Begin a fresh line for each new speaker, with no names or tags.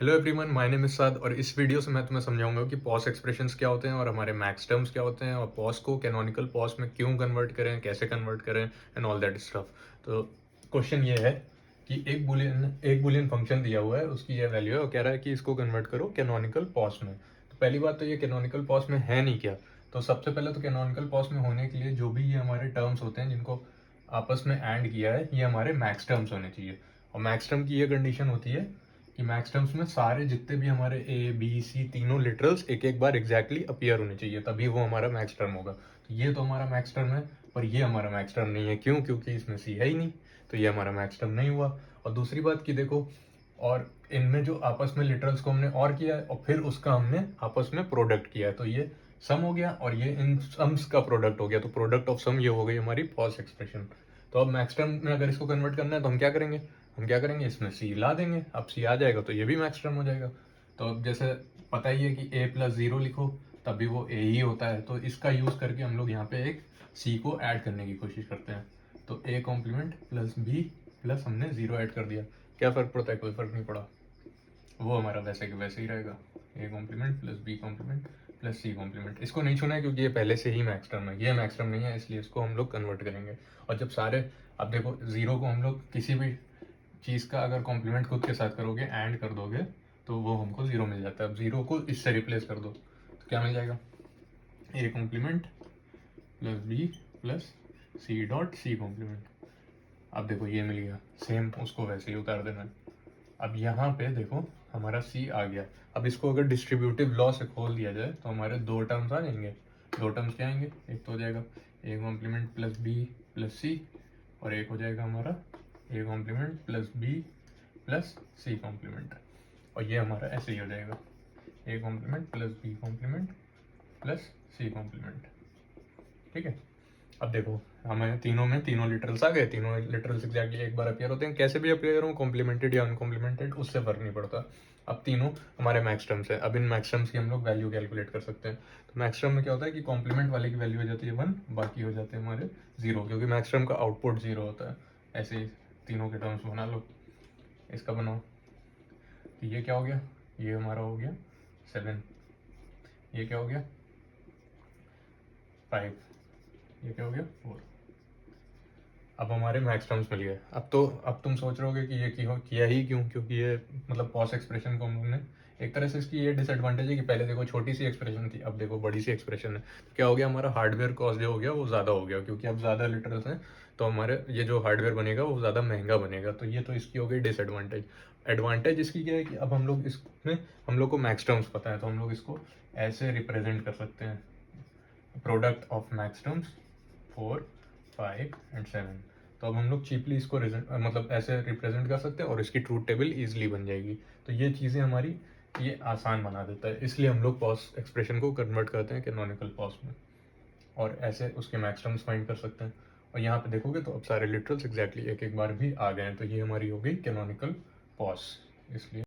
Hello everyone, my name is Saad और इस video से मैं तुम्हें समझाऊंगा कि पॉस एक्सप्रेशंस क्या होते हैं और हमारे मैक्स टर्म्स क्या होते हैं और पॉस को कैनोनिकल पॉस में क्यों कन्वर्ट करें, कैसे कन्वर्ट करें एंड ऑल दैट स्टफ। तो क्वेश्चन ये है कि एक बुलियन फंक्शन दिया हुआ है, उसकी ये वैल्यू है और कह रहा है कि इसको कन्वर्ट करो कैनोनिकल पॉस में। तो पहली बात तो ये कैनोनिकल पॉस में है नहीं क्या। तो सबसे पहले तो कैनोनिकल पॉस में होने के लिए जो भी ये हमारे टर्म्स होते हैं जिनको आपस में एंड किया है, ये हमारे मैक्स टर्म्स होने चाहिए। और मैक्स टर्म की ये कंडीशन होती है कि मैक्स टर्म्स में सारे जितने भी हमारे ए बी सी तीनों लिटरल्स एक एक बार एग्जैक्टली अपीयर होने चाहिए, तभी वो हमारा मैक्स टर्म होगा। तो ये तो हमारा मैक्स टर्म है, पर ये हमारा मैक्स टर्म नहीं है। क्यों? क्योंकि इसमें सी है ही नहीं, तो ये हमारा मैक्स टर्म नहीं हुआ। और दूसरी बात की देखो, और इनमें जो आपस में लिटरल्स को हमने और किया है और फिर उसका हमने आपस में प्रोडक्ट किया है, तो ये सम हो गया और ये इन सम्स का प्रोडक्ट हो गया। तो प्रोडक्ट ऑफ सम ये हो गई हमारी पॉस एक्सप्रेशन। तो अब मैक्स टर्म में अगर इसको कन्वर्ट करना है तो हम क्या करेंगे, इसमें सी ला देंगे। अब सी आ जाएगा तो ये भी मैक्स टर्म हो जाएगा। तो अब जैसे पता ही है कि a प्लस ज़ीरो लिखो तब भी वो a ही होता है, तो इसका यूज़ करके हम लोग यहाँ पे एक c को ऐड करने की कोशिश करते हैं। तो a complement plus b plus हमने ज़ीरो ऐड कर दिया। क्या फ़र्क पड़ता है? कोई फ़र्क नहीं पड़ा, वो हमारा वैसे के वैसे ही रहेगा। a complement plus b complement plus c complement. इसको नहीं छूना है क्योंकि ये पहले से ही मैक्स टर्म है, ये मैक्स टर्म नहीं है, इसलिए इसको हम लोग कन्वर्ट करेंगे। और जब सारे, अब देखो ज़ीरो को हम लोग किसी भी चीज़ का अगर कॉम्प्लीमेंट खुद के साथ करोगे, एंड कर दोगे, तो वो हमको ज़ीरो मिल जाता है। अब ज़ीरो को इससे रिप्लेस कर दो तो क्या मिल जाएगा? A complement plus B plus C dot C complement. अब देखो ये मिल गया, सेम उसको वैसे ही उतार देना। अब यहाँ पे देखो हमारा सी आ गया। अब इसको अगर डिस्ट्रीब्यूटिव लॉ से खोल दिया जाए तो हमारे दो टर्म्स आ जाएंगे। दो टर्म्स क्या आएंगे? एक तो हो जाएगा A complement plus B plus C, और एक हो जाएगा हमारा A complement plus B plus C complement. और ये हमारा ऐसे ही हो जाएगा, A complement plus B complement plus C complement. ठीक है। अब देखो हमें तीनों में तीनों लिटरल्स आ गए, तीनों लिटरल्स एग्जैक्टली एक बार अपीयर होते हैं। कैसे भी अपीयर हो, कॉम्प्लीमेंटेड या अनकॉम्प्लीमेंटेड, उससे फर्क नहीं पड़ता। अब तीनों हमारे मैक्स टर्म्स है। अब इन मैक्स टर्म्स की हम लोग वैल्यू कैलकुलेट कर सकते हैं। तो मैक्स टर्म में क्या होता है कि कॉम्प्लीमेंट वाले की वैल्यू हो जाती है 1, बाकी हो जाते हैं हमारे 0, क्योंकि मैक्स टर्म का आउटपुट 0 होता है। ऐसे ही तीनों के टर्म्स बना लो, इसका बनाओ। तो ये क्या हो गया? ये हमारा हो गया 7। ये क्या हो गया? 5। ये क्या हो गया? 4। अब हमारे मैक्स टर्म्स मिल गए। अब तुम सोच रहे होगे कि ये किया ही क्यों? क्योंकि ये मतलब पॉस एक्सप्रेशन को हम लोग ने, एक तरह से इसकी ये डिसएडवांटेज है कि पहले देखो छोटी सी एक्सप्रेशन थी, अब देखो बड़ी सी एक्सप्रेशन है। तो क्या हो गया? हमारा हार्डवेयर कॉस्ट जो हो गया वो ज़्यादा हो गया, क्योंकि अब ज़्यादा लिटरल्स हैं, तो हमारे ये जो हार्डवेयर बनेगा वो ज़्यादा महंगा बनेगा। तो ये तो इसकी हो गई डिसएडवांटेज। एडवांटेज इसकी क्या है कि अब हम लोग इसमें, हम लोग को मैक्स टर्म्स पता है, तो हम लोग इसको ऐसे रिप्रेजेंट कर सकते हैं, product of max terms 4, 5 and 7। तो अब हम लोग चीपली इसको मतलब ऐसे रिप्रेजेंट कर सकते हैं और इसकी ट्रूथ टेबल ईजिली बन जाएगी। तो ये चीज़ें हमारी ये आसान बना देता है, इसलिए हम लोग पॉस एक्सप्रेशन को कन्वर्ट करते हैं कैनोनिकल पॉस में, और ऐसे उसके मैक्स टर्म्स फाइंड कर सकते हैं। और यहाँ पे देखोगे तो अब सारे लिटरल्स एग्जैक्टली एक एक बार भी आ गए हैं, तो ये हमारी हो गई कैनोनिकल पॉस। इसलिए